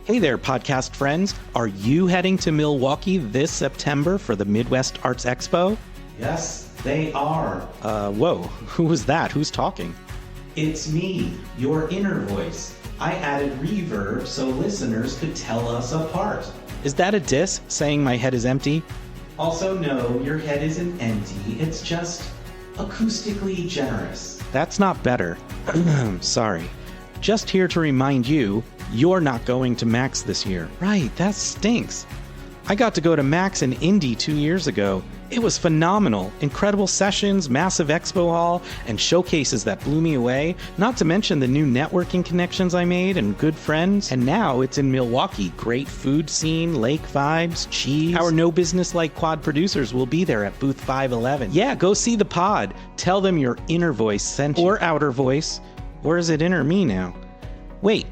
Hey there, podcast friends. Are you heading to Milwaukee this September for the Midwest Arts Expo? Yes, they are. Whoa, who was that? Who's talking? It's me, your inner voice. I added reverb so listeners could tell us apart. Is that a diss saying my head is empty? Also, no, your head isn't empty. It's just acoustically generous. That's not better. Sorry. Just here to remind you, you're not going to Max this year. Right, that stinks. I got to go to Max in Indy 2 years ago. It was phenomenal. Incredible sessions, massive expo hall, and showcases that blew me away. Not to mention the new networking connections I made and good friends. And now it's in Milwaukee. Great food scene, lake vibes, cheese. Our No Business Like quad producers will be there at booth 511. Yeah, go see the pod. Tell them your inner voice sent you. Or outer voice. Or is it inner me now? Wait.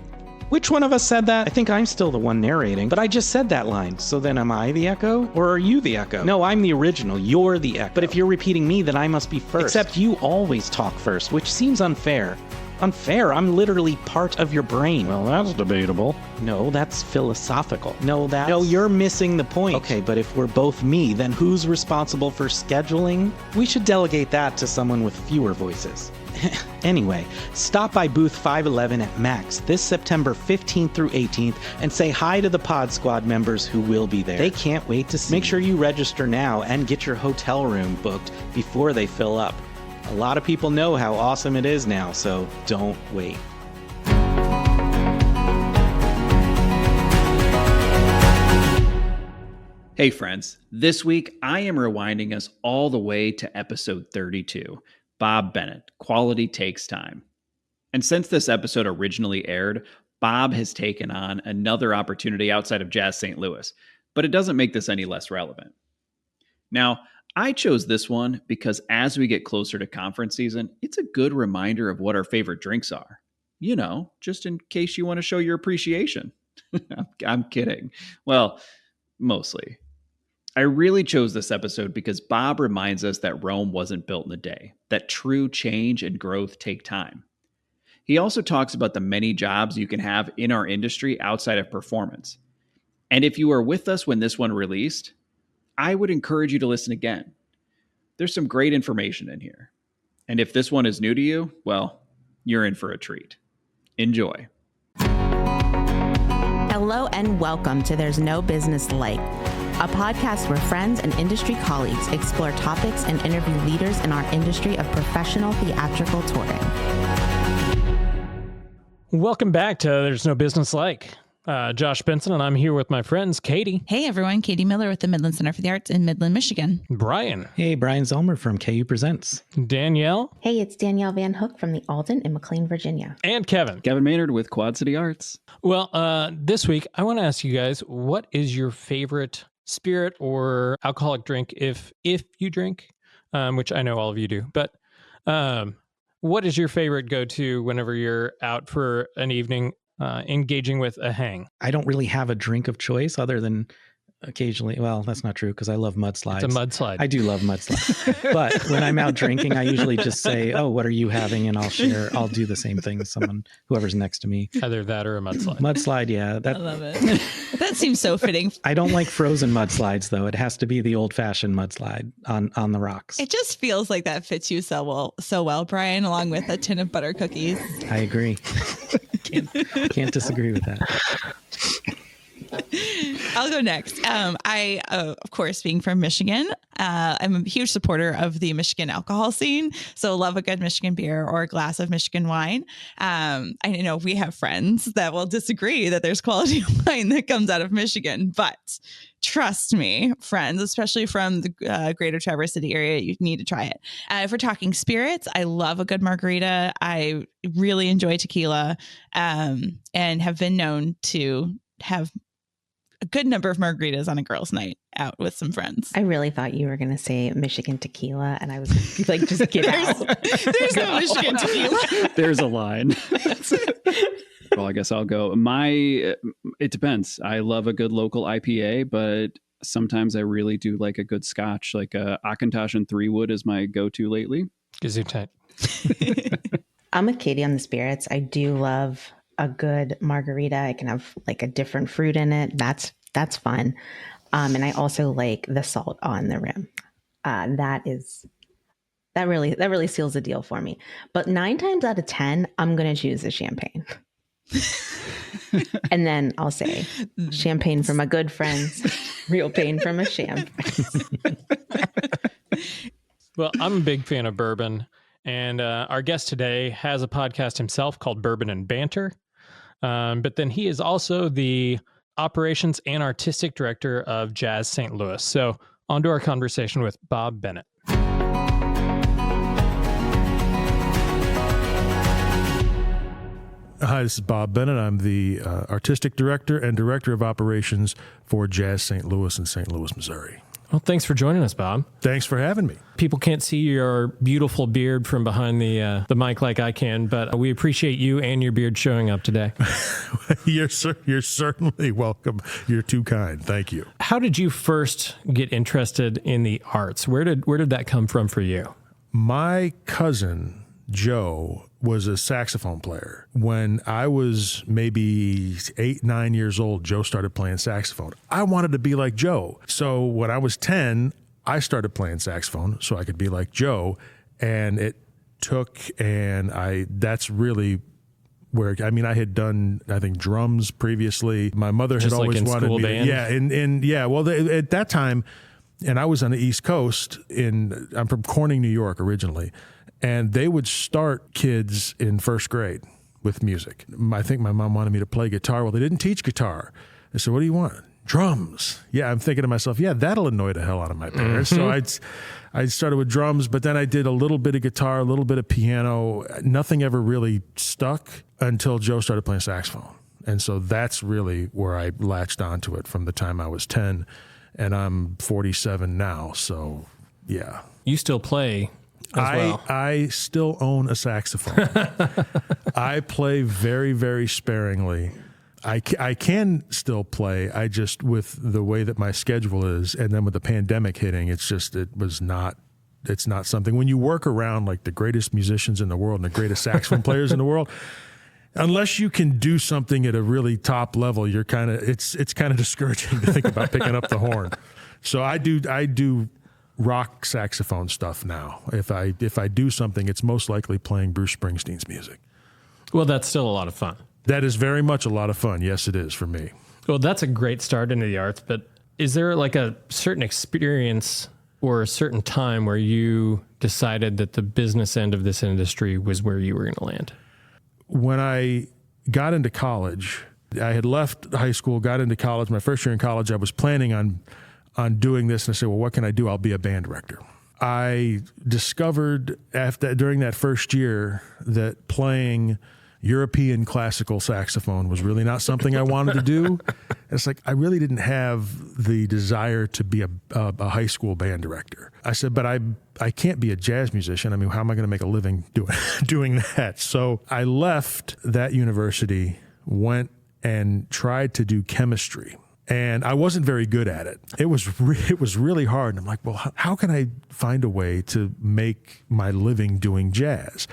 Which one of us said that? I think I'm still the one narrating, but I just said that line. So then am I the echo? Or are you the echo? No, I'm the original. You're the echo. But if you're repeating me, then I must be first. Except you always talk first, which seems unfair. Unfair? I'm literally part of your brain. Well, that's debatable. No, that's philosophical. No, you're missing the point. Okay, but if we're both me, then who's responsible for scheduling? We should delegate that to someone with fewer voices. Anyway, stop by booth 511 at Max this September 15th through 18th and say hi to the Pod Squad members who will be there. They can't wait to see. Make sure you register now and get your hotel room booked before they fill up. A lot of people know how awesome it is now, so don't wait. Hey friends, this week I am rewinding us all the way to episode 32. Bob Bennett, Quality Takes Time. And since this episode originally aired, Bob has taken on another opportunity outside of Jazz St. Louis, but it doesn't make this any less relevant. Now, I chose this one because as we get closer to conference season, it's a good reminder of what our favorite drinks are. You know, just in case you want to show your appreciation. I'm kidding. Well, mostly. I really chose this episode because Bob reminds us that Rome wasn't built in a day, that true change and growth take time. He also talks about the many jobs you can have in our industry outside of performance. And if you were with us when this one released, I would encourage you to listen again. There's some great information in here. And if this one is new to you, well, you're in for a treat. Enjoy. Hello and welcome to There's No Business Like, a podcast where friends and industry colleagues explore topics and interview leaders in our industry of professional theatrical touring. Welcome back to There's No Business Like. Josh Benson, and I'm here with my friends, Katie. Hey, everyone. Katie Miller with the Midland Center for the Arts in Midland, Michigan. Brian. Hey, Brian Zellmer from KU Presents. Danielle. Hey, it's Danielle Van Hook from the Alden in McLean, Virginia. And Kevin. Kevin Maynard with Quad City Arts. Well, this week, I want to ask you guys, what is your favorite spirit or alcoholic drink if you drink, which I know all of you do, but what is your favorite go-to whenever you're out for an evening engaging with a hang? I don't really have a drink of choice other than occasionally. Well, that's not true because I love mudslides. It's a mudslide. I do love mudslides. But when I'm out drinking, I usually just say, oh, what are you having? And I'll do the same thing with whoever's next to me. Either that or a mudslide. Mudslide, yeah. I love it. That seems so fitting. I don't like frozen mudslides, though. It has to be the old-fashioned mudslide on the rocks. It just feels like that fits you so well, Brian, along with a tin of butter cookies. I agree. Can't disagree with that. I'll go next. I, of course, being from Michigan, I'm a huge supporter of the Michigan alcohol scene. So love a good Michigan beer or a glass of Michigan wine. I know we have friends that will disagree that there's quality wine that comes out of Michigan, but trust me, friends, especially from the greater Traverse City area, you need to try it. If we're talking spirits, I love a good margarita. I really enjoy tequila, and have been known to have a good number of margaritas on a girls' night out with some friends. I really thought you were going to say Michigan tequila, and I was like, just get out. There's no Michigan tequila. There's a line. Well, I guess I'll go. It depends. I love a good local IPA, but sometimes I really do like a good scotch. Like Auchentoshan and 3-Wood is my go-to lately. Gesundheit. I'm with Katie on the spirits. I do love a good margarita. I can have like a different fruit in it. That's fun. And I also like the salt on the rim. That really seals the deal for me. But 9 times out of 10, I'm going to choose the champagne. And then I'll say champagne for my good friends, real pain for my sham friends. Well, I'm a big fan of bourbon, and our guest today has a podcast himself called Bourbon and Banter. But then he is also the operations and artistic director of Jazz St. Louis. So on to our conversation with Bob Bennett. Hi, this is Bob Bennett. I'm the artistic director and director of operations for Jazz St. Louis in St. Louis, Missouri. Well, thanks for joining us, Bob. Thanks for having me. People can't see your beautiful beard from behind the mic like I can, but we appreciate you and your beard showing up today. You're certainly welcome. You're too kind. Thank you. How did you first get interested in the arts? Where did that come from for you? My cousin, Joe, was a saxophone player. When I was maybe 8, 9 years old, Joe started playing saxophone. I wanted to be like Joe. So when I was 10, I started playing saxophone so I could be like Joe. And it took, and that's really where, I mean, I had done, I think, drums previously. My mother had always wanted me band? At that time, and I was on the East Coast, I'm from Corning, New York originally. And they would start kids in first grade with music. I think my mom wanted me to play guitar. Well, they didn't teach guitar. They said, what do you want? Drums. Yeah, I'm thinking to myself, yeah, that'll annoy the hell out of my parents. Mm-hmm. So I started with drums, but then I did a little bit of guitar, a little bit of piano. Nothing ever really stuck until Joe started playing saxophone. And so that's really where I latched onto it from the time I was 10. And I'm 47 now, so yeah. You still play well. I still own a saxophone. I play very, very sparingly. I can still play. I just, with the way that my schedule is, and then with the pandemic hitting, it's not something. When you work around like the greatest musicians in the world and the greatest saxophone players in the world, unless you can do something at a really top level, it's kind of discouraging to think about picking up the horn. So I do rock saxophone stuff now. If I do something, it's most likely playing Bruce Springsteen's music. Well, that's still a lot of fun. That is very much a lot of fun. Yes, it is for me. Well, that's a great start into the arts, but is there like a certain experience or a certain time where you decided that the business end of this industry was where you were going to land? When I got into college, I had left high school, got into college. My first year in college, I was planning on doing this, and I said, well, what can I do? I'll be a band director. I discovered during that first year that playing European classical saxophone was really not something I wanted to do. It's like I really didn't have the desire to be a high school band director. I said, but I can't be a jazz musician. I mean, how am I going to make a living doing that? So I left that university, went and tried to do chemistry. And I wasn't very good at it. It was really hard. And I'm like, well, how can I find a way to make my living doing jazz?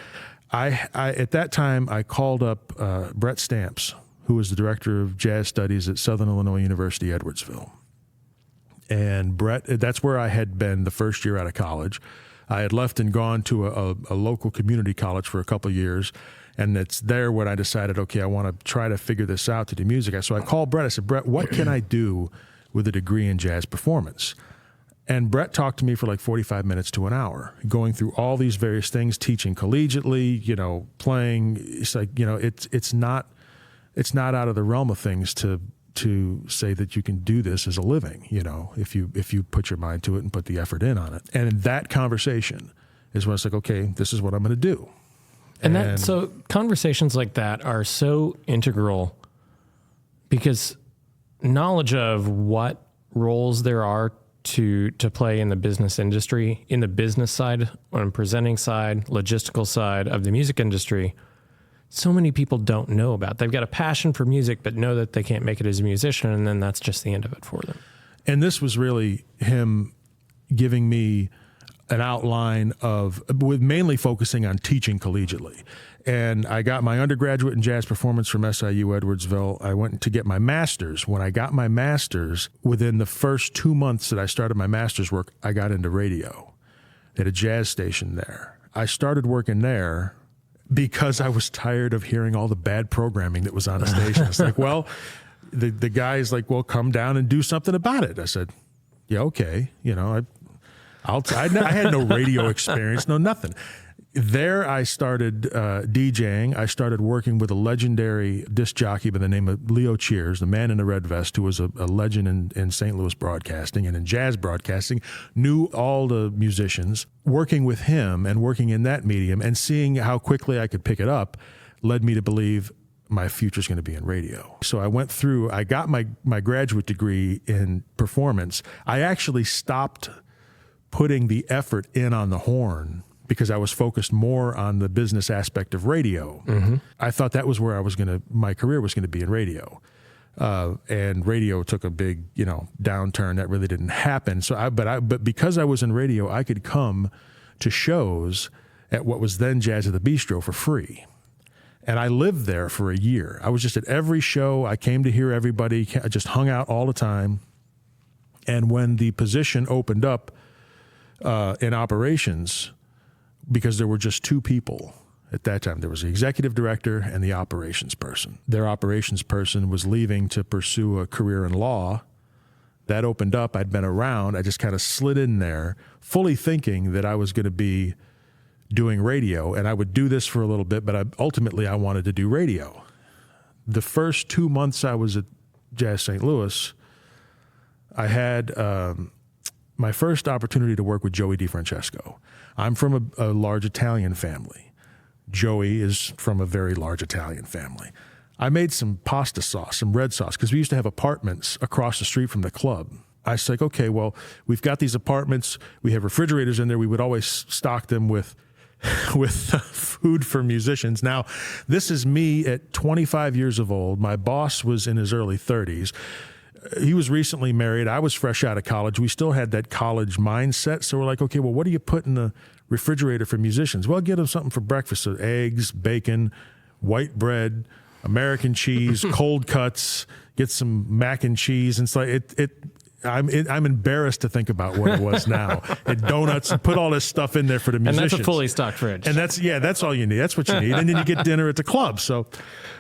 I at that time, I called up Brett Stamps, who was the director of jazz studies at Southern Illinois University, Edwardsville. And Brett, that's where I had been the first year out of college. I had left and gone to a local community college for a couple of years. And it's there when I decided, okay, I want to try to figure this out to do music. So I called Brett. I said, Brett, what can I do with a degree in jazz performance? And Brett talked to me for like 45 minutes to an hour, going through all these various things, teaching collegiately, playing. It's like, it's not out of the realm of things to say that you can do this as a living, if you put your mind to it and put the effort in on it. And in that conversation is when it's like, okay, this is what I'm going to do. And so conversations like that are so integral because knowledge of what roles there are to play in the business industry, in the business side, on presenting side, logistical side of the music industry, so many people don't know about. They've got a passion for music, but know that they can't make it as a musician, and then that's just the end of it for them. And this was really him giving me an outline with mainly focusing on teaching collegiately. And I got my undergraduate in jazz performance from SIU Edwardsville. I went to get my master's. When I got my master's, within the first 2 months that I started my master's work, I got into radio at a jazz station there. I started working there because I was tired of hearing all the bad programming that was on the station. It's like, well, the guy's like, well, come down and do something about it. I said, yeah, okay. You know, I had no radio experience, no nothing. There I started DJing. I started working with a legendary disc jockey by the name of Leo Cheers, the man in the red vest, who was a legend in St. Louis broadcasting and in jazz broadcasting, knew all the musicians. Working with him and working in that medium and seeing how quickly I could pick it up led me to believe my future's going to be in radio. So I got my graduate degree in performance. I actually stopped putting the effort in on the horn because I was focused more on the business aspect of radio. Mm-hmm. I thought that was where my career was going to be, in radio. And radio took a big, downturn. That really didn't happen. But because I was in radio, I could come to shows at what was then Jazz at the Bistro for free. And I lived there for a year. I was just at every show. I came to hear everybody. I just hung out all the time. And when the position opened up in operations, because there were just two people at that time. There was the executive director and the operations person. Their operations person was leaving to pursue a career in law. That opened up. I'd been around. I just kind of slid in there, fully thinking that I was going to be doing radio, and I would do this for a little bit, but ultimately I wanted to do radio. The first 2 months I was at Jazz St. Louis, I had my first opportunity to work with Joey DiFrancesco. I'm from a large Italian family. Joey is from a very large Italian family. I made some pasta sauce, some red sauce, because we used to have apartments across the street from the club. I was like, okay, well, we've got these apartments. We have refrigerators in there. We would always stock them with food for musicians. Now, this is me at 25 years of old. My boss was in his early 30s. He was recently married. I was fresh out of college. We still had that college mindset. So we're like, okay, well, what do you put in the refrigerator for musicians? Well, get them something for breakfast. So eggs, bacon, white bread, American cheese, cold cuts, get some mac and cheese. And it's like, I'm embarrassed to think about what it was now. And donuts, and put all this stuff in there for the musicians. And that's a fully stocked fridge. And that's all you need. That's what you need. And then you get dinner at the club.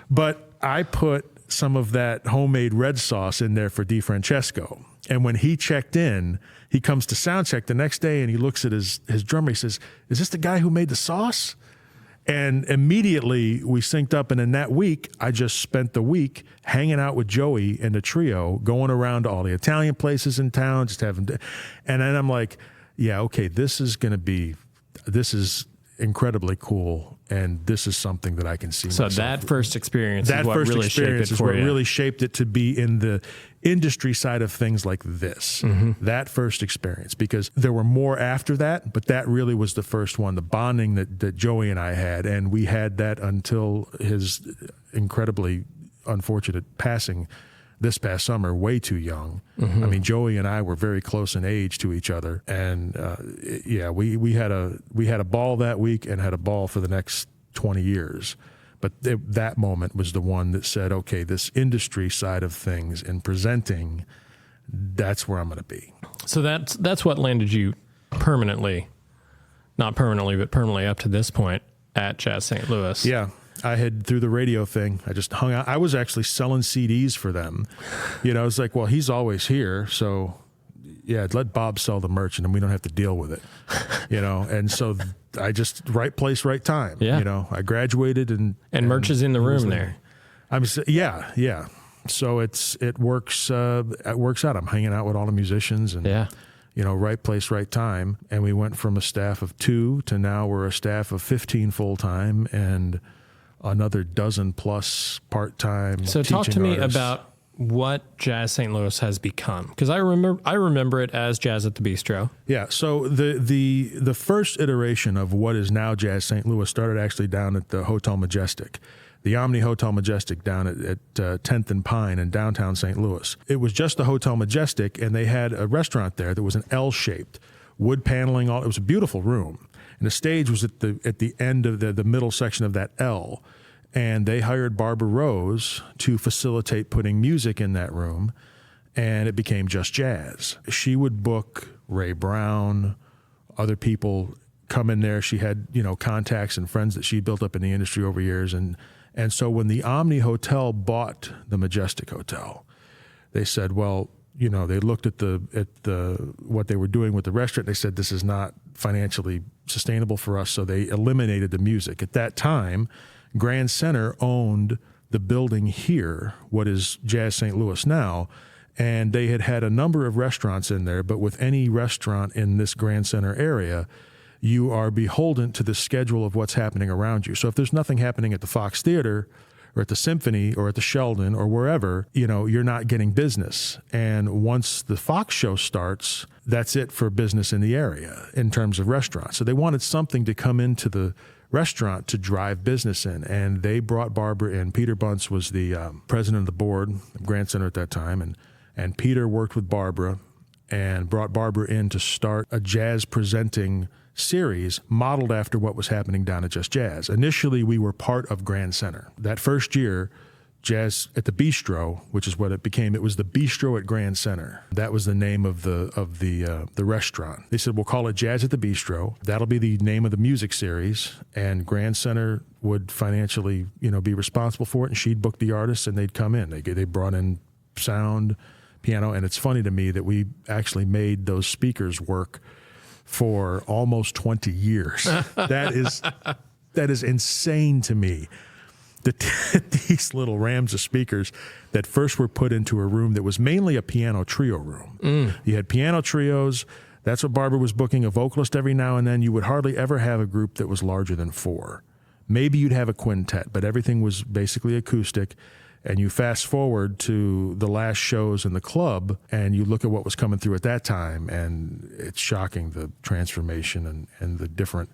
But I put some of that homemade red sauce in there for DiFrancesco. And when he checked in, he comes to sound check the next day and he looks at his drummer. He says, "Is this the guy who made the sauce?" And immediately we synced up. And in that week, I just spent the week hanging out with Joey and the trio, going around to all the Italian places in town, just having, and then I'm like, yeah, okay, this is incredibly cool, and this is something that I can see. So that first experience is what really shaped it to be in the industry side of things like this. Mm-hmm. That first experience, because there were more after that, but that really was the first one, the bonding that Joey and I had, and we had that until his incredibly unfortunate passing this past summer, way too young. Mm-hmm. I mean, Joey and I were very close in age to each other, and we had a ball that week and had a ball for the next 20 years. But that moment was the one that said, okay, this industry side of things and presenting, that's where I'm going to be. So that's what landed you permanently, not permanently, but permanently up to this point at Jazz St. Louis. Yeah. I had, through the radio thing, I just hung out. I was actually selling CDs for them. It's like, well, he's always here, so yeah, let Bob sell the merch and then we don't have to deal with it. And so I just, right place, right time. Yeah. I graduated and merch is in the room there. Yeah. So it works out. I'm hanging out with all the musicians and right place, right time. And we went from a staff of 2 to now we're a staff of 15 full-time and another dozen plus part-time. So talk to me artists. about what Jazz St. Louis has become, because I remember it as Jazz at the Bistro. Yeah. So the first iteration of what is now Jazz St. Louis started actually down at the Hotel Majestic, the Omni Hotel Majestic down at 10th and Pine in downtown St. Louis. It was just the Hotel Majestic, and they had a restaurant there that was an L-shaped wood paneling. It was a beautiful room. And the stage was at the end of the middle section of that L. And they hired Barbara Rose to facilitate putting music in that room, and it became Just Jazz. She would book Ray Brown, other people come in there. She had, contacts and friends that she built up in the industry over years. And so when the Omni Hotel bought the Majestic Hotel, they said, well, they looked at what they were doing with the restaurant. They said, this is not financially sustainable for us. So they eliminated the music. At that time, Grand Center owned the building here, what is Jazz St. Louis now. And they had a number of restaurants in there, but with any restaurant in this Grand Center area, you are beholden to the schedule of what's happening around you. So if there's nothing happening at the Fox Theater or at the Symphony or at the Sheldon or wherever, you're not getting business. And once the Fox show starts, that's it for business in the area in terms of restaurants. So they wanted something to come into the restaurant to drive business in. And they brought Barbara in. Peter Bunce was the president of the board of Grand Center at that time. And Peter worked with Barbara and brought Barbara in to start a jazz presenting series modeled after what was happening down at Just Jazz. Initially, we were part of Grand Center. That first year, Jazz at the Bistro, which is what it became, it was the Bistro at Grand Center. That was the name of the restaurant. They said, we'll call it Jazz at the Bistro. That'll be the name of the music series, and Grand Center would financially, be responsible for it, and she'd book the artists, and they'd come in. They brought in sound, piano, and it's funny to me that we actually made those speakers work for almost 20 years. That is insane to me. These little rams of speakers that first were put into a room that was mainly a piano trio room. You had piano trios. That's what Barbara was booking, a vocalist every now and then. You would hardly ever have a group that was larger than 4. Maybe you'd have a quintet, but everything was basically acoustic. And you fast forward to the last shows in the club, and you look at what was coming through at that time, and it's shocking, the transformation and the different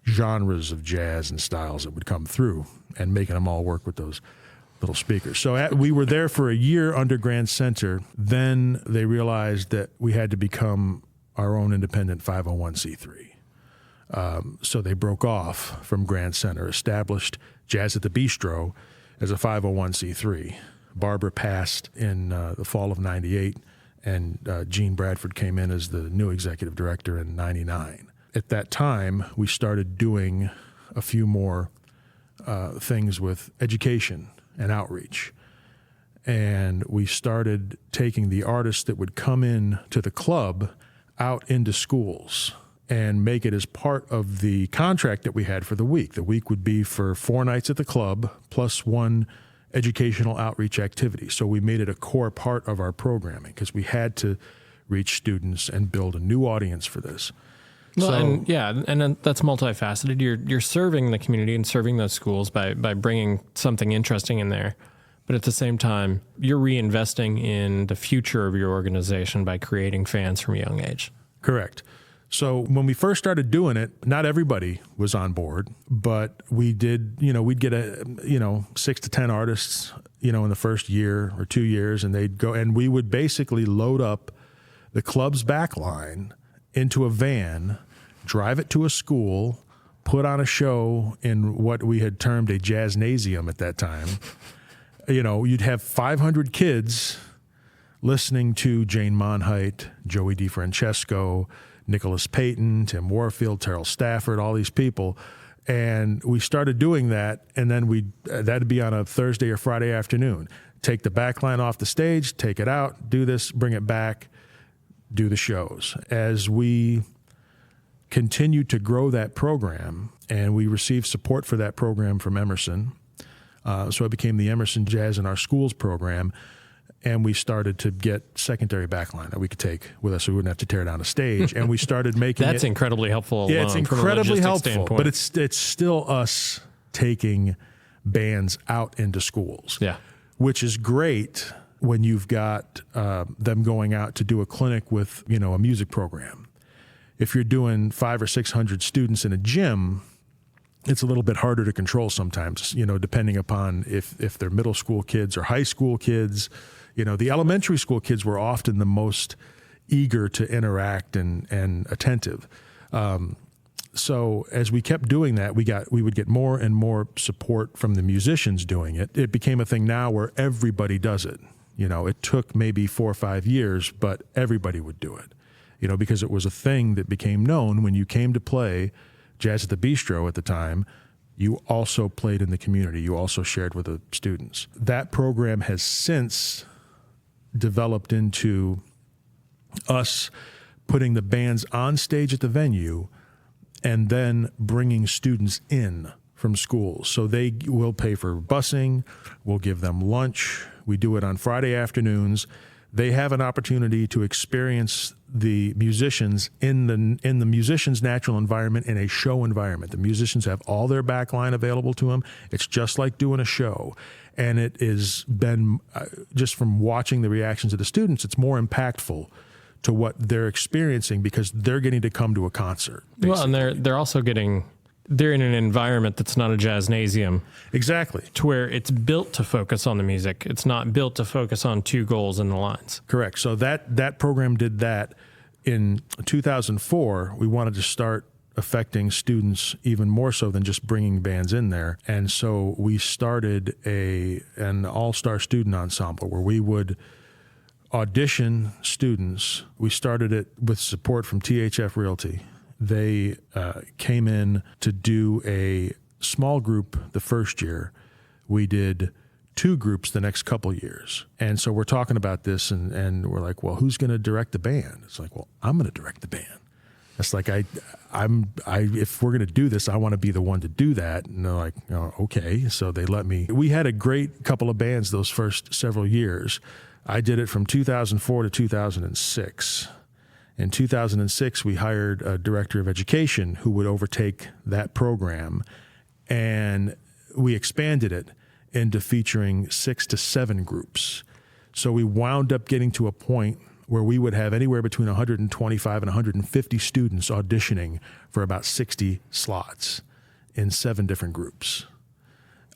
genres of jazz and styles that would come through, and making them all work with those little speakers. So we were there for a year under Grand Center. Then they realized that we had to become our own independent 501c3. So they broke off from Grand Center, established Jazz at the Bistro as a 501c3. Barbara passed in the fall of 98, and Gene Bradford came in as the new executive director in 99. At that time, we started doing a few more things with education and outreach. And we started taking the artists that would come in to the club out into schools and make it as part of the contract that we had for the week. The week would be for 4 nights at the club plus 1 educational outreach activity. So we made it a core part of our programming because we had to reach students and build a new audience for this. Well, and then that's multifaceted. You're serving the community and serving those schools by bringing something interesting in there. But at the same time, you're reinvesting in the future of your organization by creating fans from a young age. Correct. So when we first started doing it, not everybody was on board, but we did, we'd get 6 to 10 artists, in the first year or 2 years, and they'd go, and we would basically load up the club's back line into a van, drive it to a school, put on a show in what we had termed a jazznasium at that time. You'd have 500 kids listening to Jane Monheit, Joey DeFrancesco, Nicholas Payton, Tim Warfield, Terrell Stafford, all these people. And we started doing that, and then that'd be on a Thursday or Friday afternoon. Take the back line off the stage, take it out, do this, bring it back, do the shows. As we continued to grow that program, and we received support for that program from Emerson, so it became the Emerson Jazz in Our Schools program, and we started to get secondary backline that we could take with us so we wouldn't have to tear down a stage. And we started making That's incredibly helpful alone. Yeah, it's incredibly helpful, standpoint. but it's still us taking bands out into schools, which is great when you've got them going out to do a clinic with, a music program. If you're doing 500 or 600 students in a gym, it's a little bit harder to control sometimes, depending upon if they're middle school kids or high school kids. The elementary school kids were often the most eager to interact and attentive. So as we kept doing that, we would get more and more support from the musicians doing it. It became a thing now where everybody does it. It took maybe 4 or 5 years, but everybody would do it, because it was a thing that became known. When you came to play Jazz at the Bistro at the time, you also played in the community. You also shared with the students. That program has since developed into us putting the bands on stage at the venue and then bringing students in from schools. So they will pay for busing, we'll give them lunch. We do it on Friday afternoons. They have an opportunity to experience the musicians in the musicians' natural environment, in a show environment. The musicians have all their backline available to them. It's just like doing a show. And it has been, just from watching the reactions of the students, it's more impactful to what they're experiencing because they're getting to come to a concert. Basically. Well, and they're also they're in an environment that's not a jazznasium. Exactly. To where it's built to focus on the music. It's not built to focus on 2 goals in the lines. Correct. So that program did that. In 2004, we wanted to start affecting students even more so than just bringing bands in there. And so we started an all-star student ensemble where we would audition students. We started it with support from THF Realty. They came in to do a small group the first year. We did 2 groups the next couple years. And so we're talking about this and we're like, well, who's going to direct the band? It's like, well, I'm going to direct the band. It's like, if we're going to do this, I want to be the one to do that. And they're like, oh, okay. So they let me. We had a great couple of bands those first several years. I did it from 2004 to 2006. In 2006, we hired a director of education who would overtake that program, and we expanded it into featuring 6 to 7 groups. So we wound up getting to a point where we would have anywhere between 125 and 150 students auditioning for about 60 slots in 7 different groups.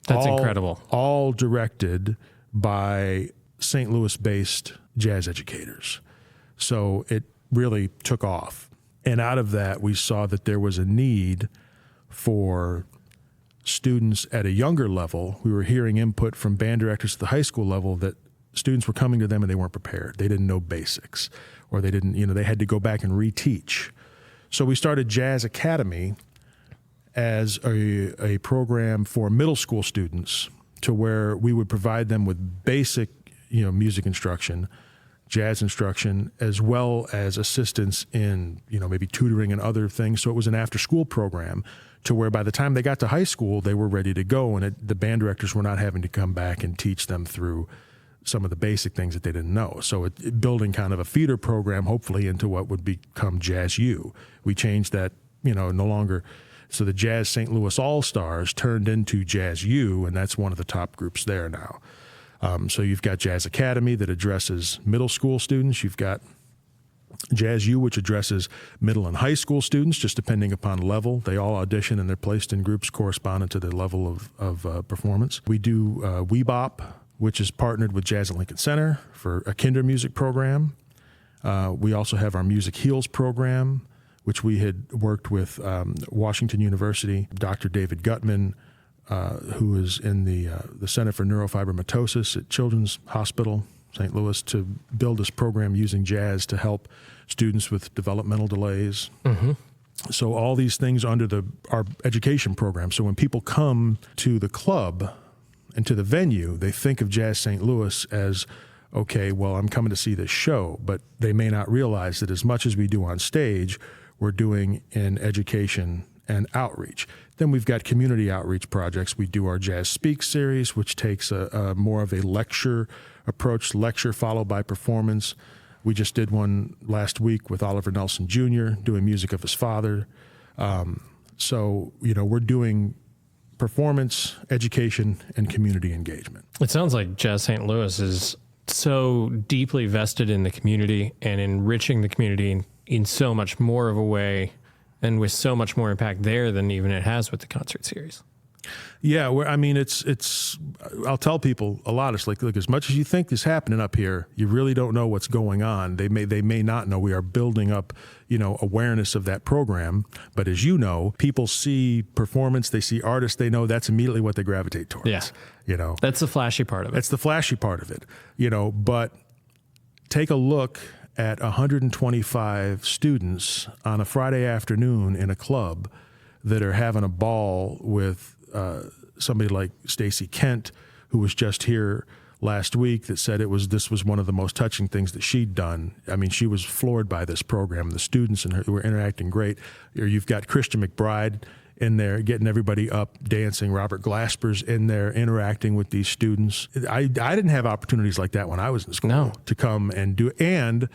That's incredible. All directed by St. Louis-based jazz educators. So it really took off. And out of that, we saw that there was a need for students at a younger level. We were hearing input from band directors at the high school level that students were coming to them and they weren't prepared. They didn't know basics, or they didn't, they had to go back and reteach. So we started Jazz Academy as a program for middle school students, to where we would provide them with basic, music instruction, jazz instruction, as well as assistance in, maybe tutoring and other things. So it was an after-school program to where by the time they got to high school, they were ready to go, and the band directors were not having to come back and teach them through some of the basic things that they didn't know. So it building kind of a feeder program, hopefully, into what would become Jazz U. We changed that, no longer. So the Jazz St. Louis All-Stars turned into Jazz U, and that's one of the top groups there now. So you've got Jazz Academy that addresses middle school students. You've got Jazz U, which addresses middle and high school students, just depending upon level. They all audition and they're placed in groups corresponding to their level of performance. We do Weebop, which is partnered with Jazz at Lincoln Center for a kinder music program. We also have our Music Heals program, which we had worked with Washington University, Dr. David Gutman, who is in the Center for Neurofibromatosis at Children's Hospital, St. Louis, to build this program using jazz to help students with developmental delays. Mm-hmm. So all these things under our education program. So when people come to the club and to the venue, they think of Jazz St. Louis as, okay, well, I'm coming to see this show, but they may not realize that as much as we do on stage, we're doing in education and outreach. Then we've got community outreach projects. We do our Jazz Speak series, which takes a more of a lecture approach, lecture followed by performance. We just did one last week with Oliver Nelson Jr. doing music of his father. So, we're doing performance, education, and community engagement. It sounds like Jazz St. Louis is so deeply vested in the community and enriching the community in so much more of a way and with so much more impact there than even it has with the concert series. Yeah, I mean, it's. I'll tell people a lot. It's like, look, as much as you think is happening up here, you really don't know what's going on. They may not know. We are building up, awareness of that program. But as you know, people see performance, they see artists, they know that's immediately what they gravitate towards. Yeah. That's the flashy part of it. That's the flashy part of it. But take a look at 125 students on a Friday afternoon in a club that are having a ball with somebody like Stacey Kent, who was just here last week, that said this was one of the most touching things that she'd done. I mean, she was floored by this program. The students and her were interacting great. Or you've got Christian McBride in there getting everybody up, dancing. Robert Glasper's in there interacting with these students. I didn't have opportunities like that when I was in school to come and do. And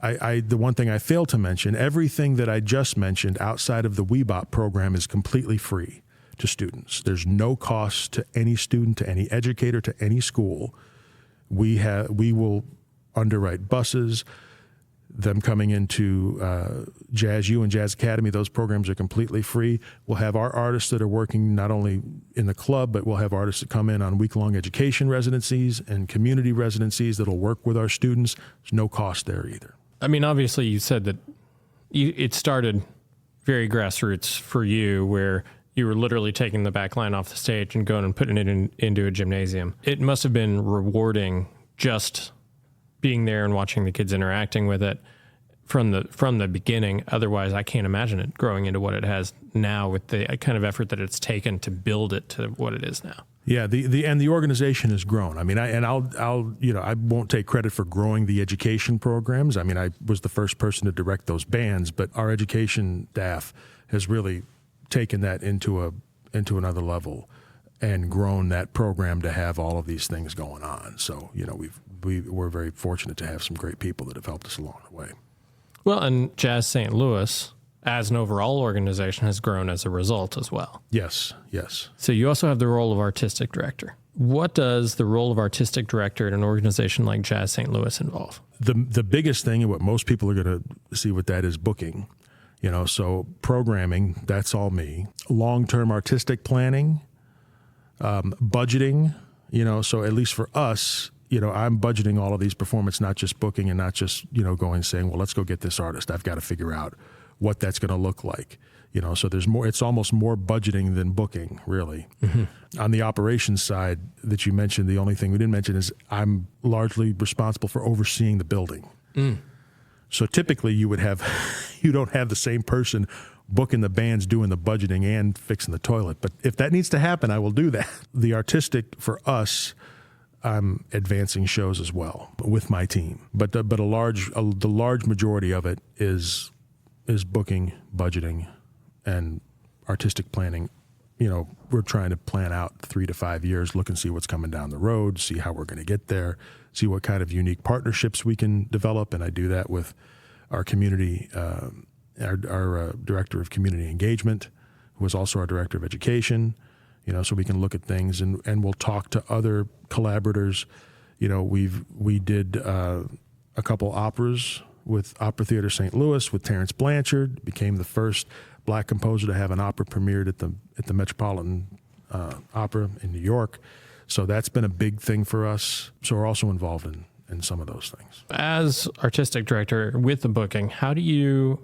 the one thing I failed to mention, everything that I just mentioned outside of the WeBop program is completely free to students. There's no cost to any student, to any educator, to any school. We will underwrite buses, them coming into Jazz U and Jazz Academy. Those programs are completely free. We'll have our artists that are working not only in the club, but we'll have artists that come in on week-long education residencies and community residencies that'll work with our students. There's no cost there either. I mean, obviously you said that it started very grassroots for you, where you were literally taking the back line off the stage and going and putting it into a gymnasium. It must have been rewarding just being there and watching the kids interacting with it from the beginning. Otherwise, I can't imagine it growing into what it has now with the kind of effort that it's taken to build it to what it is now. Yeah, the organization has grown. I mean, I won't take credit for growing the education programs. I mean, I was the first person to direct those bands, but our education staff has really taken that into another level and grown that program to have all of these things going on. So, we're very fortunate to have some great people that have helped us along the way. Well, and Jazz St. Louis, as an overall organization, has grown as a result as well. Yes. So you also have the role of artistic director. What does the role of artistic director at an organization like Jazz St. Louis involve? The biggest thing, and what most people are going to see with that, is booking. So programming, that's all me. Long-term artistic planning, budgeting, so at least for us, I'm budgeting all of these performances, not just booking and not just, going and saying, well, let's go get this artist. I've got to figure out what that's going to look like. So there's more, it's almost more budgeting than booking, really. Mm-hmm. On the operations side that you mentioned, the only thing we didn't mention is I'm largely responsible for overseeing the building. Mm. So typically you don't have the same person booking the bands, doing the budgeting, and fixing the toilet. But if that needs to happen, I will do that. The artistic, for us, I'm advancing shows as well with my team. But the large majority of it is booking, budgeting, and artistic planning. We're trying to plan out 3 to 5 years, look and see what's coming down the road, see how we're going to get there, see what kind of unique partnerships we can develop. And I do that with our community, our director of community engagement, who is also our director of education, so we can look at things and we'll talk to other collaborators. We did a couple operas with Opera Theater St. Louis with Terrence Blanchard, became the first Black composer to have an opera premiered at the Metropolitan Opera in New York. So that's been a big thing for us. So we're also involved in some of those things. As artistic director with the booking, how do you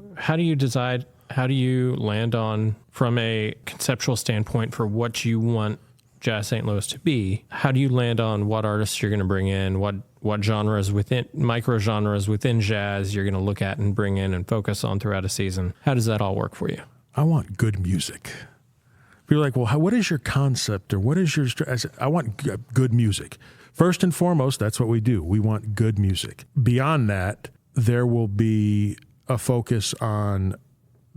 decide, how do you land on, from a conceptual standpoint, for what you want Jazz St. Louis to be? How do you land on what artists you're going to bring in, what genres within, micro genres within jazz you're going to look at and bring in and focus on throughout a season? How does that all work for you? I want good music. You're like, well, what is your concept, or what is your? I want good music. First and foremost, that's what we do. We want good music. Beyond that, there will be a focus on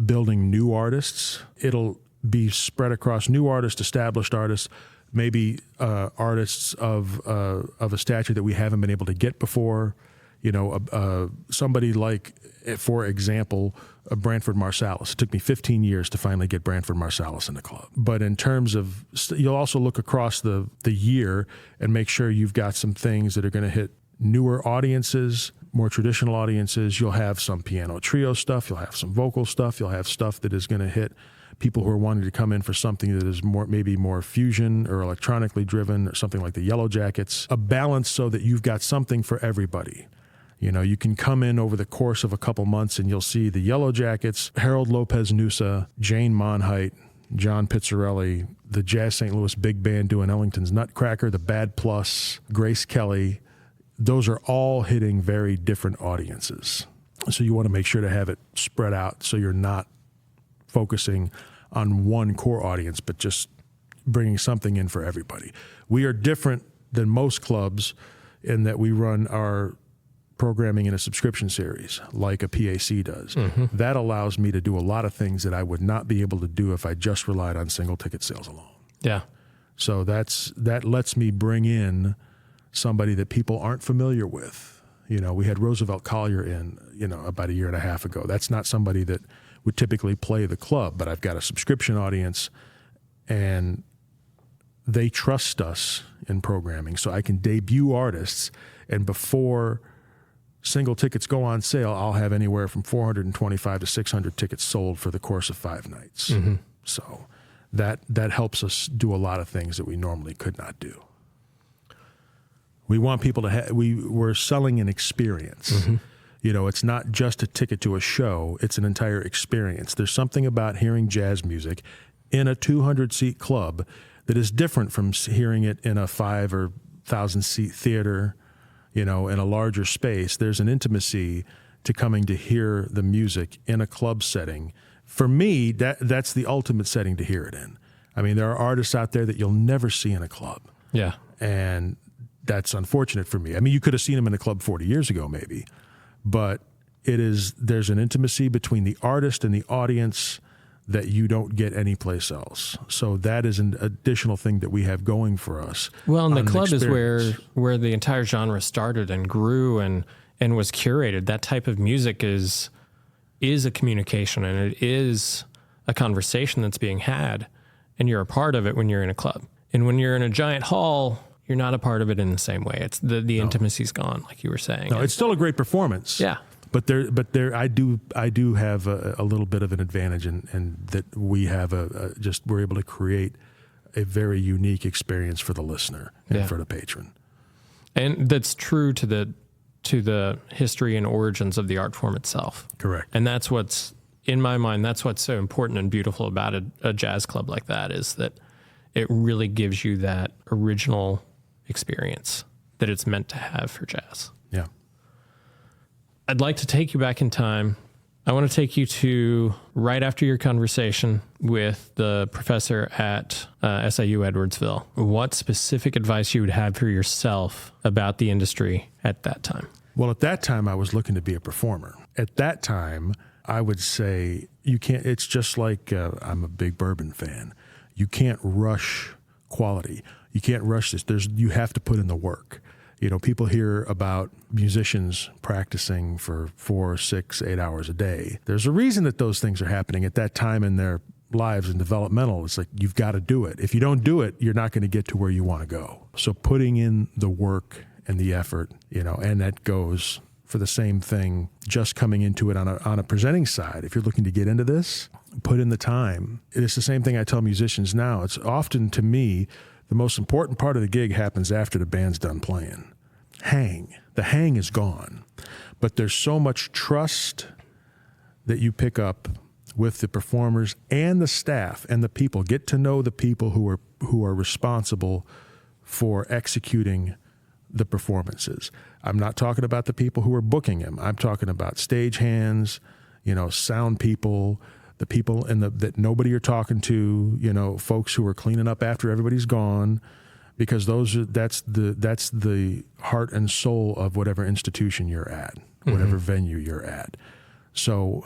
building new artists. It'll be spread across new artists, established artists, maybe artists of a stature that we haven't been able to get before. Somebody like, for example, Branford Marsalis. It took me 15 years to finally get Branford Marsalis in the club. But in terms of, you'll also look across the year and make sure you've got some things that are going to hit newer audiences, more traditional audiences. You'll have some piano trio stuff. You'll have some vocal stuff. You'll have stuff that is going to hit people who are wanting to come in for something that is maybe more fusion or electronically driven, or something like the Yellow Jackets. A balance so that you've got something for everybody. You know, you can come in over the course of a couple months and you'll see the Yellow Jackets, Harold Lopez Nusa, Jane Monheit, John Pizzarelli, the Jazz St. Louis Big Band doing Ellington's Nutcracker, the Bad Plus, Grace Kelly. Those are all hitting very different audiences. So you want to make sure to have it spread out so you're not focusing on one core audience, but just bringing something in for everybody. We are different than most clubs in that we run our programming in a subscription series like a PAC does. That allows me to do a lot of things that I would not be able to do if I just relied on single ticket sales alone. Yeah. So that lets me bring in somebody that people aren't familiar with. You know, we had Roosevelt Collier in, you know, about 1.5 years ago. That's not somebody that would typically play the club, but I've got a subscription audience and they trust us in programming. So I can debut artists, and before single tickets go on sale, I'll have anywhere from 425 to 600 tickets sold for the course of 5 nights. So that helps us do a lot of things that we normally could not do. We want people to we're selling an experience. You know, it's not just a ticket to a show, it's an entire experience. There's something about hearing jazz music in a 200-seat club that is different from hearing it in a 5,000 or 1,000-seat theater, you know, in a larger space. There's an intimacy to coming to hear the music in a club setting. For me, that's the ultimate setting to hear it in. I mean, there are artists out there that you'll never see in a club. Yeah. And that's unfortunate for me. I mean, you could have seen them in a club 40 years ago, maybe. But there's an intimacy between the artist and the audience that you don't get anyplace else. So that is an additional thing that we have going for us. Well, and the club is where the entire genre started and grew and was curated. That type of music is a communication, and it is a conversation that's being had, and you're a part of it when you're in a club. And when you're in a giant hall, you're not a part of it in the same way. It's the intimacy's gone, like you were saying. No, it's still a great performance. Yeah. But there, I do have a little bit of an advantage in that we have we're able to create a very unique experience for the listener and for the patron. And that's true to the history and origins of the art form itself. Correct. And that's what's, in my mind, that's what's so important and beautiful about a jazz club like that, is that it really gives you that original experience that it's meant to have for jazz. Yeah. I'd like to take you back in time. I want to take you to right after your conversation with the professor at SIU Edwardsville. What specific advice you would have for yourself about the industry at that time? Well, at that time, I was looking to be a performer. At that time, I would say you can't, it's just like I'm a big bourbon fan. You can't rush quality. You can't rush this. You have to put in the work. You know, people hear about musicians practicing for 4, 6, 8 hours a day. There's a reason that those things are happening at that time in their lives and developmental. It's like, you've got to do it. If you don't do it, you're not going to get to where you want to go. So putting in the work and the effort, you know, and that goes for the same thing, just coming into it on a presenting side. If you're looking to get into this, put in the time. It's the same thing I tell musicians now. It's often, to me, the most important part of the gig happens after the band's done playing. The hang is gone. But there's so much trust that you pick up with the performers and the staff and the people. Get to know the people who are responsible for executing the performances. I'm not talking about the people who are booking them. I'm talking about stage hands, you know, sound people, the people that nobody you're talking to, you know, folks who are cleaning up after everybody's gone, because that's the heart and soul of whatever institution you're at, whatever venue you're at. So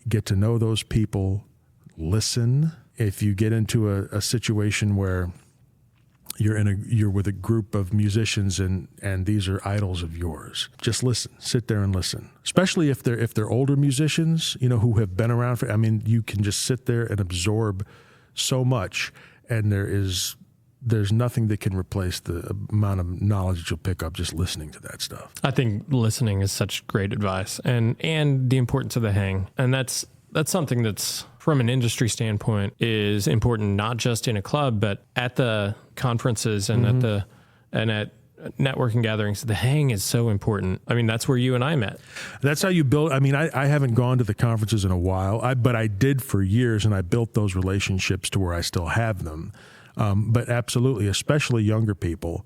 get to know those people, listen. If you get into a situation where you're with a group of musicians and these are idols of yours, just listen. Sit there and listen. Especially if they're older musicians, you know, who have been around you can just sit there and absorb so much, and there's nothing that can replace the amount of knowledge that you'll pick up just listening to that stuff. I think listening is such great advice, and the importance of the hang. And that's that's something that's, from an industry standpoint, is important, not just in a club, but at the conferences and at networking gatherings. The hang is so important. I mean, that's where you and I met. That's how you build. I mean, I haven't gone to the conferences in a while, but I did for years, and I built those relationships to where I still have them. But absolutely, especially younger people,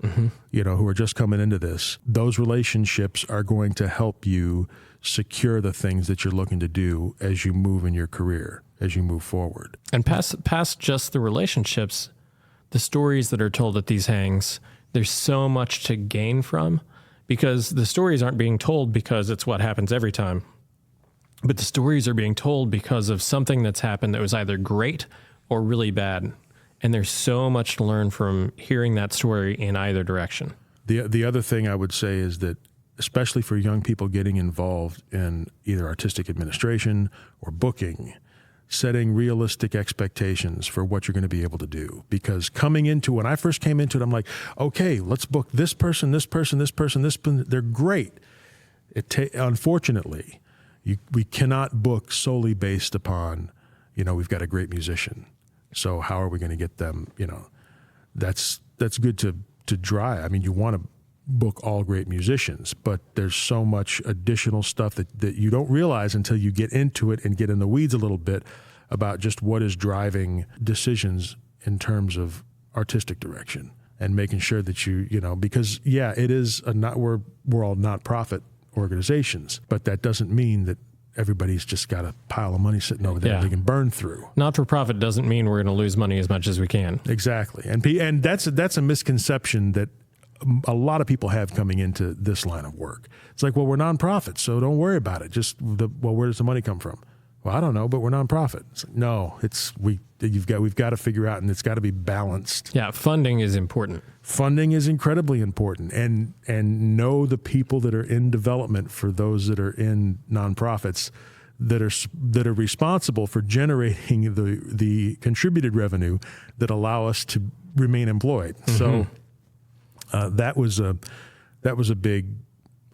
who are just coming into this, those relationships are going to help you secure the things that you're looking to do as you move in your career, as you move forward. And past just the relationships, the stories that are told at these hangs, there's so much to gain from, because the stories aren't being told because it's what happens every time, but the stories are being told because of something that's happened that was either great or really bad. And there's so much to learn from hearing that story in either direction. The other thing I would say is that, especially for young people getting involved in either artistic administration or booking, setting realistic expectations for what you're going to be able to do. Because when I first came into it, I'm like, okay, let's book this person, this person, this person, this person. They're great. Unfortunately, we cannot book solely based upon, we've got a great musician. So how are we going to get them? That's good to try. I mean, you want to book all great musicians, but there's so much additional stuff that you don't realize until you get into it and get in the weeds a little bit about just what is driving decisions in terms of artistic direction, and making sure that because it is we're all not-profit organizations, but that doesn't mean that everybody's just got a pile of money sitting over there that they can burn through. Not-for-profit doesn't mean we're going to lose money as much as we can. Exactly. And that's a misconception that a lot of people have coming into this line of work. It's like, well, we're nonprofit, so don't worry about it. Where does the money come from? Well, I don't know, but we're nonprofit. It's like, no, we've got to figure out, and it's got to be balanced. Yeah, funding is important. Funding is incredibly important, and know the people that are in development for those that are in nonprofits that are responsible for generating the contributed revenue that allow us to remain employed. So that was a big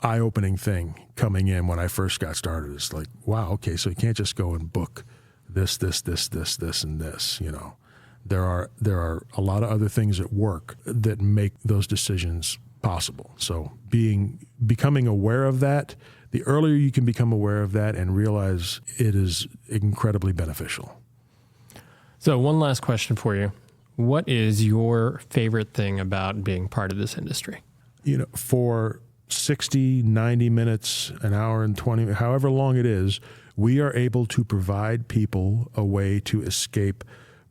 eye-opening thing coming in when I first got started. It's like, wow, okay, so you can't just go and book this, and this. There are a lot of other things at work that make those decisions possible. So becoming aware of that, the earlier you can become aware of that and realize it is incredibly beneficial. So one last question for you. What is your favorite thing about being part of this industry? For 60, 90 minutes, an hour and 20, however long it is, we are able to provide people a way to escape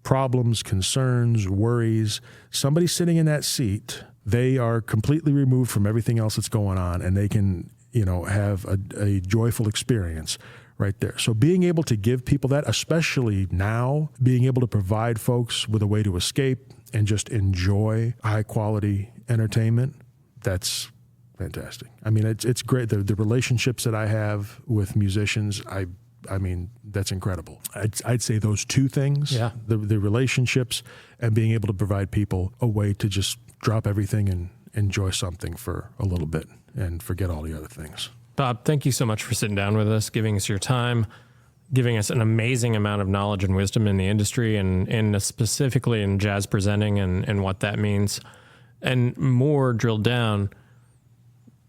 problems, concerns, worries. Somebody sitting in that seat, they are completely removed from everything else that's going on, and they can, have a joyful experience right there. So being able to give people that, especially now, being able to provide folks with a way to escape and just enjoy high-quality entertainment, that's fantastic. I mean, it's great. The relationships that I have with musicians, I mean, that's incredible. I'd say those two things, the relationships and being able to provide people a way to just drop everything and enjoy something for a little bit and forget all the other things. Bob, thank you so much for sitting down with us, giving us your time, giving us an amazing amount of knowledge and wisdom in the industry and specifically in jazz presenting and what that means, and more drilled down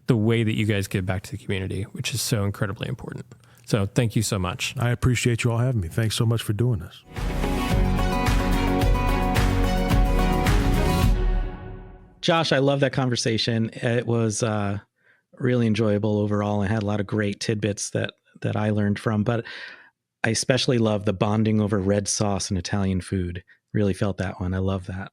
the way that you guys give back to the community, which is so incredibly important. So thank you so much. I appreciate you all having me. Thanks so much for doing this. Josh, I love that conversation. It was really enjoyable overall. I had a lot of great tidbits that I learned from, but I especially love the bonding over red sauce and Italian food. Really felt that one. I love that.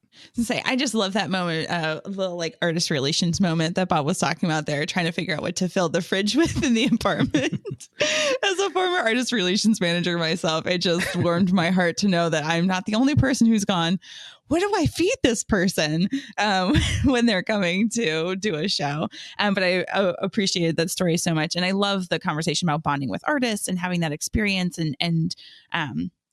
I just love that moment, a little like artist relations moment that Bob was talking about there, trying to figure out what to fill the fridge with in the apartment. As a former artist relations manager myself, it just warmed my heart to know that I'm not the only person who's gone, what do I feed this person when they're coming to do a show? But I appreciated that story so much. And I love the conversation about bonding with artists and having that experience and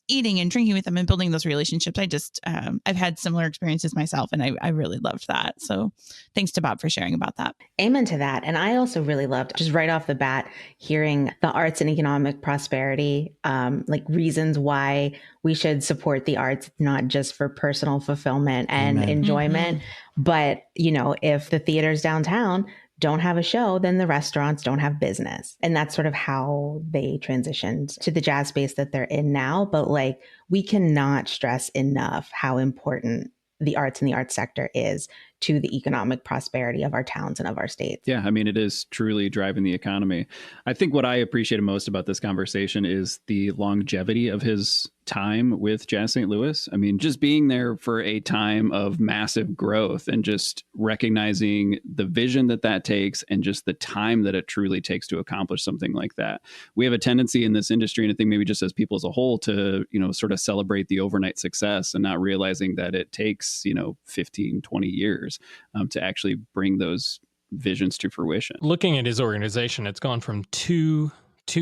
eating and drinking with them and building those relationships. I just, I've had similar experiences myself, and I really loved that. So thanks to Bob for sharing about that. Amen to that. And I also really loved, just right off the bat, hearing the arts and economic prosperity, like reasons why we should support the arts, not just for personal fulfillment and Amen. enjoyment, but, you know, if the theaters downtown don't have a show, then the restaurants don't have business. And that's sort of how they transitioned to the jazz space that they're in now. But like, we cannot stress enough how important the arts and the arts sector is to the economic prosperity of our towns and of our states. Yeah, I mean, it is truly driving the economy. I think what I appreciated most about this conversation is the longevity of his time with Jazz St. Louis. I mean, just being there for a time of massive growth and just recognizing the vision that takes and just the time that it truly takes to accomplish something like that. We have a tendency in this industry, and I think maybe just as people as a whole, to, you know, sort of celebrate the overnight success and not realizing that it takes, you know, 15, 20 years to actually bring those visions to fruition. Looking at his organization, it's gone from two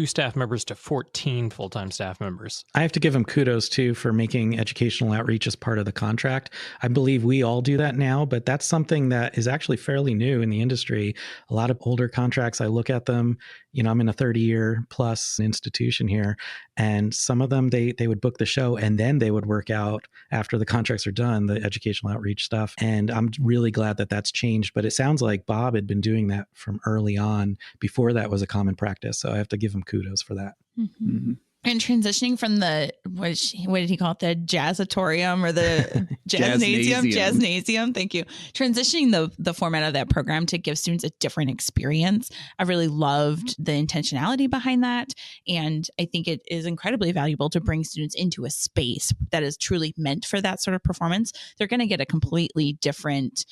staff members to 14 full-time staff members. I have to give him kudos too for making educational outreach as part of the contract. I believe we all do that now, but that's something that is actually fairly new in the industry. A lot of older contracts, I look at them, you know, I'm in a 30-year plus institution here, and some of them, they would book the show and then they would work out after the contracts are done, the educational outreach stuff. And I'm really glad that that's changed, but it sounds like Bob had been doing that from early on before that was a common practice. So I have to give him kudos for that. Mm-hmm. Mm-hmm. And transitioning from the, what did he call it? The jazzatorium or the jazznasium. Thank you. Transitioning the format of that program to give students a different experience. I really loved the intentionality behind that. And I think it is incredibly valuable to bring students into a space that is truly meant for that sort of performance. They're going to get a completely different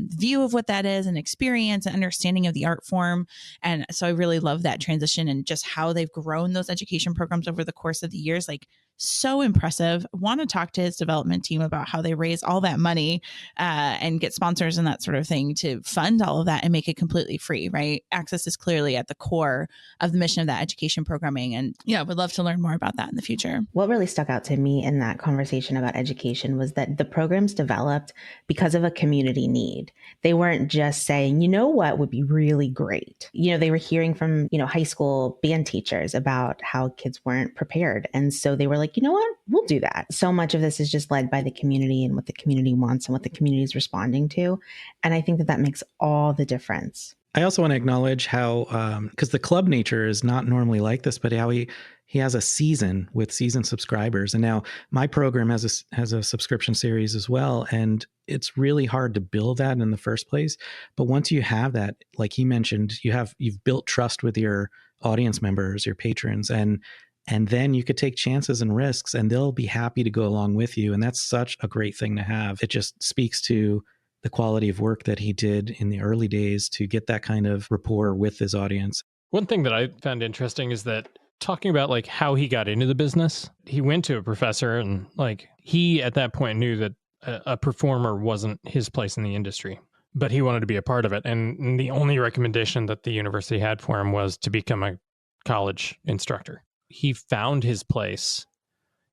view of what that is, and experience and understanding of the art form. And so I really love that transition and just how they've grown those education programs over the course of the years. Like, so impressive. Want to talk to his development team about how they raise all that money and get sponsors and that sort of thing to fund all of that and make it completely free, right? Access is clearly at the core of the mission of that education programming. And yeah, would love to learn more about that in the future. What really stuck out to me in that conversation about education was that the programs developed because of a community need. They weren't just saying, you know what would be really great. You know, they were hearing from, you know, high school band teachers about how kids weren't prepared. And so they were like, you know what, we'll do that. So much of this is just led by the community and what the community wants and what the community is responding to. And I think that makes all the difference. I also want to acknowledge how, because the club nature is not normally like this, but how he has a season with season subscribers. And now my program has a subscription series as well. And it's really hard to build that in the first place. But once you have that, like he mentioned, you've built trust with your audience members, your patrons, and then you could take chances and risks, and they'll be happy to go along with you. And that's such a great thing to have. It just speaks to the quality of work that he did in the early days to get that kind of rapport with his audience. One thing that I found interesting is that talking about like how he got into the business, he went to a professor, and like he at that point knew that a performer wasn't his place in the industry, but he wanted to be a part of it. And the only recommendation that the university had for him was to become a college instructor. He found his place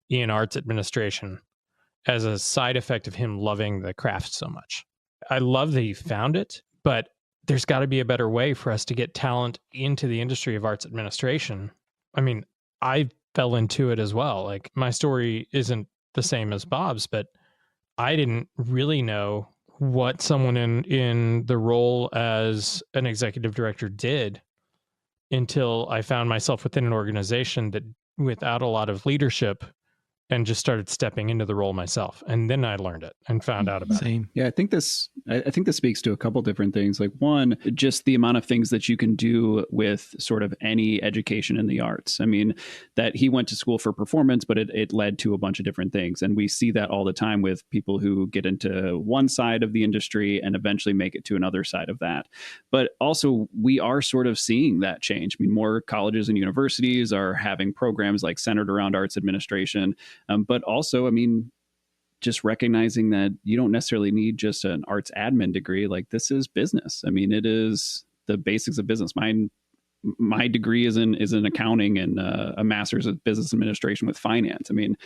in arts administration as a side effect of him loving the craft so much. I love that he found it, but there's got to be a better way for us to get talent into the industry of arts administration. I mean, I fell into it as well. Like, my story isn't the same as Bob's, but I didn't really know what someone in the role as an executive director did until I found myself within an organization that without a lot of leadership, and just started stepping into the role myself. And then I learned it and found out about it. Yeah, I think this speaks to a couple different things. Like, one, just the amount of things that you can do with sort of any education in the arts. I mean, that he went to school for performance, but it led to a bunch of different things. And we see that all the time with people who get into one side of the industry and eventually make it to another side of that. But also, we are sort of seeing that change. I mean, more colleges and universities are having programs like centered around arts administration. But also, I mean, just recognizing that you don't necessarily need just an arts admin degree. Like, this is business. I mean, it is the basics of business. Mine my degree is in accounting and a master's of business administration with finance. I mean,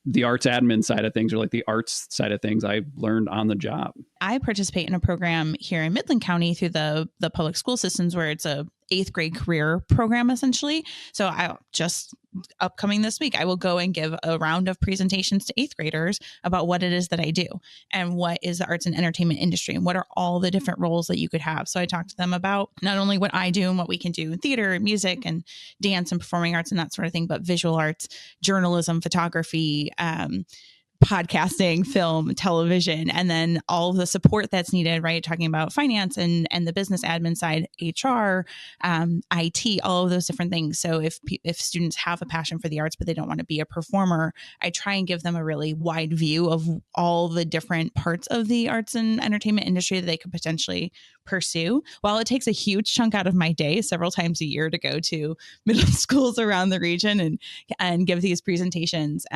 the arts admin side of things, or like the arts side of things, I learned on the job. I participate in a program here in Midland County through the public school systems where it's a 8th grade career program, essentially. So I just upcoming this week, I will go and give a round of presentations to 8th graders about what it is that I do and what is the arts and entertainment industry and what are all the different roles that you could have. So I talk to them about not only what I do and what we can do in theater and music and dance and performing arts and that sort of thing, but visual arts, journalism, photography, podcasting, film, television, and then all the support that's needed, right? Talking about finance and the business admin side, HR, IT, all of those different things. So if students have a passion for the arts, but they don't want to be a performer, I try and give them a really wide view of all the different parts of the arts and entertainment industry that they could potentially pursue. While it takes a huge chunk out of my day several times a year to go to middle schools around the region and give these presentations,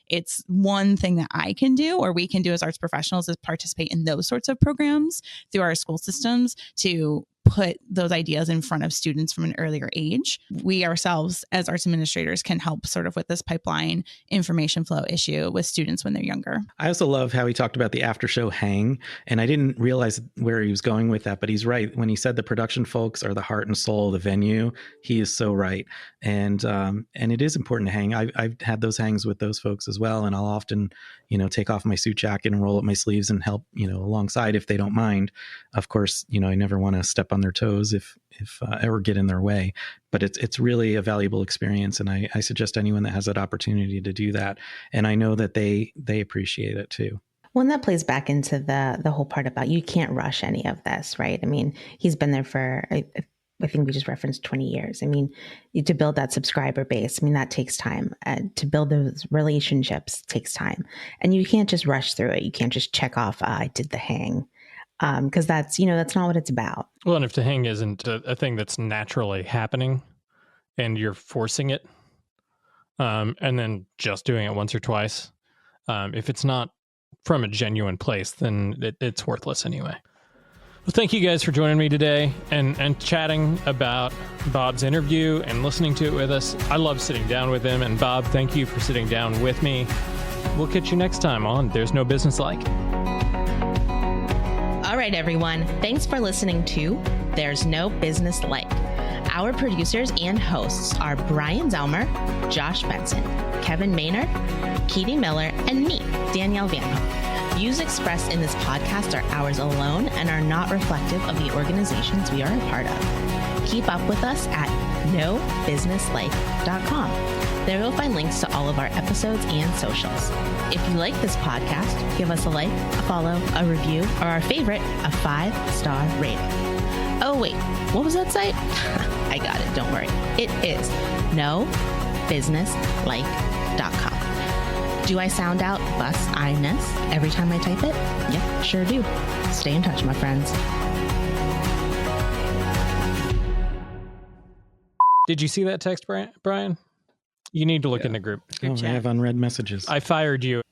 it's one thing that I can do, or we can do as arts professionals, is participate in those sorts of programs through our school systems to put those ideas in front of students from an earlier age. We ourselves as arts administrators can help sort of with this pipeline information flow issue with students when they're younger. I also love how he talked about the after show hang, and I didn't realize where he was going with that, but he's right. When he said the production folks are the heart and soul of the venue, he is so right. And it is important to hang. I've had those hangs with those folks as well, and I'll often, take off my suit jacket and roll up my sleeves and help, alongside if they don't mind. Of course, I never want to step on their toes if ever get in their way, but it's really a valuable experience, and I suggest anyone that has that opportunity to do that, and I know that they appreciate it too. Well, and that plays back into the whole part about you can't rush any of this, right? I mean, he's been there for I think we just referenced 20 years. I mean, to build that subscriber base, I mean, that takes time. To build those relationships takes time, and you can't just rush through it. You can't just check off, I did the hang. Because that's not what it's about. Well, and if the hang isn't a thing that's naturally happening and you're forcing it, and then just doing it once or twice, if it's not from a genuine place, then it's worthless anyway. Well, thank you guys for joining me today and chatting about Bob's interview and listening to it with us. I love sitting down with him. And Bob, thank you for sitting down with me. We'll catch you next time on There's No Business Like It. All right, everyone. Thanks for listening to There's No Business Like. Our producers and hosts are Brian Zelmer, Josh Benson, Kevin Maynard, Katie Miller, and me, Danielle Van Hook. Views expressed in this podcast are ours alone and are not reflective of the organizations we are a part of. Keep up with us at nobusinesslike.com. There you'll find links to all of our episodes and socials. If you like this podcast, give us a like, a follow, a review, or our favorite, a 5-star rating. Oh, wait, what was that site? I got it, don't worry. It is nobusinesslike.com. Do I sound out bus-I-ness every time I type it? Yep, sure do. Stay in touch, my friends. Did you see that text, Brian? You need to look in the group. I have unread messages. I fired you.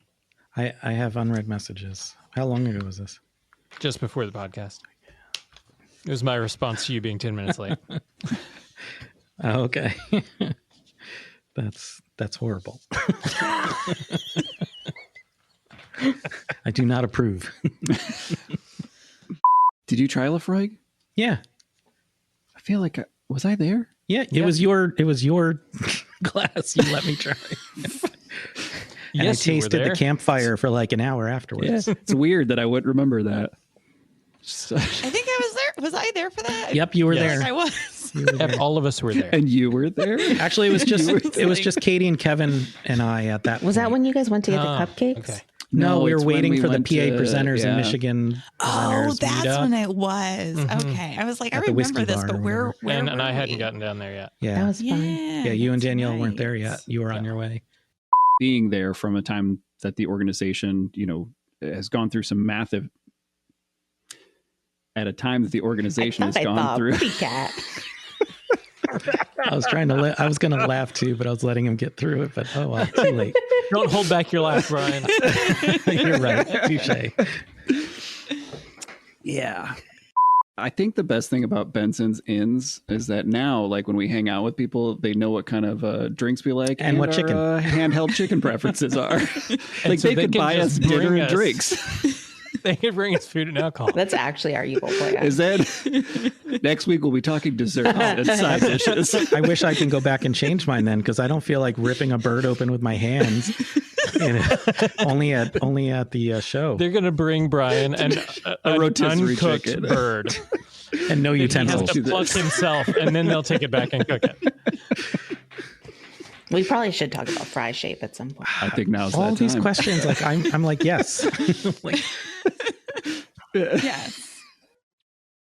I have unread messages. How long ago was this? Just before the podcast. It was my response to you being 10 minutes late. Oh, okay. That's horrible. I do not approve. Did you try Lafroig? Yeah. I feel like was I there? Yeah, it was your glass. You let me try. And Yes, I tasted the campfire for like an hour afterwards. Yeah, it's weird that I wouldn't remember that. I think I was there. Was I there for that? Yep, you were Yes. there. I was. Yep, all of us were there. And you were there? Actually, it was just Katie and Kevin and I at that. Was that when you guys went to get the cupcakes? Okay. No, we were it's when waiting we for the went PA to- presenters in yeah. Michigan. Oh, presenters that's meetup. when it was. Okay. I was like, I At the remember whiskey this, bar but or where whatever. where And were I hadn't we? gotten down there yet. Yeah, That was fun. Yeah. you and that's Danielle weren't there right. yet. You were on your way. Being there from a time that the organization, has gone through some massive. At a time that the organization has gone through. Cat. I was trying to. I was going to laugh too, but I was letting him get through it. But oh well, too late. Don't hold back your laugh, Brian. You're right. Touche. Yeah. I think the best thing about Benson's Inns is that now, like when we hang out with people, they know what kind of drinks we like And what chicken. Handheld chicken preferences are. Like so they could buy us dinner and drinks. They could bring us food and alcohol. That's actually our evil plan. Is that next week we'll be talking desserts and side dishes. I wish I can go back and change mine then, because I don't feel like ripping a bird open with my hands. And only at the show. They're going to bring Brian an rotisserie uncooked chicken. bird. And no He has utensils. to pluck himself, and then they'll take it back and cook it. We probably should talk about fry shape at some point. I think now's that All time. these questions, like I'm like, yes. Like, Yes.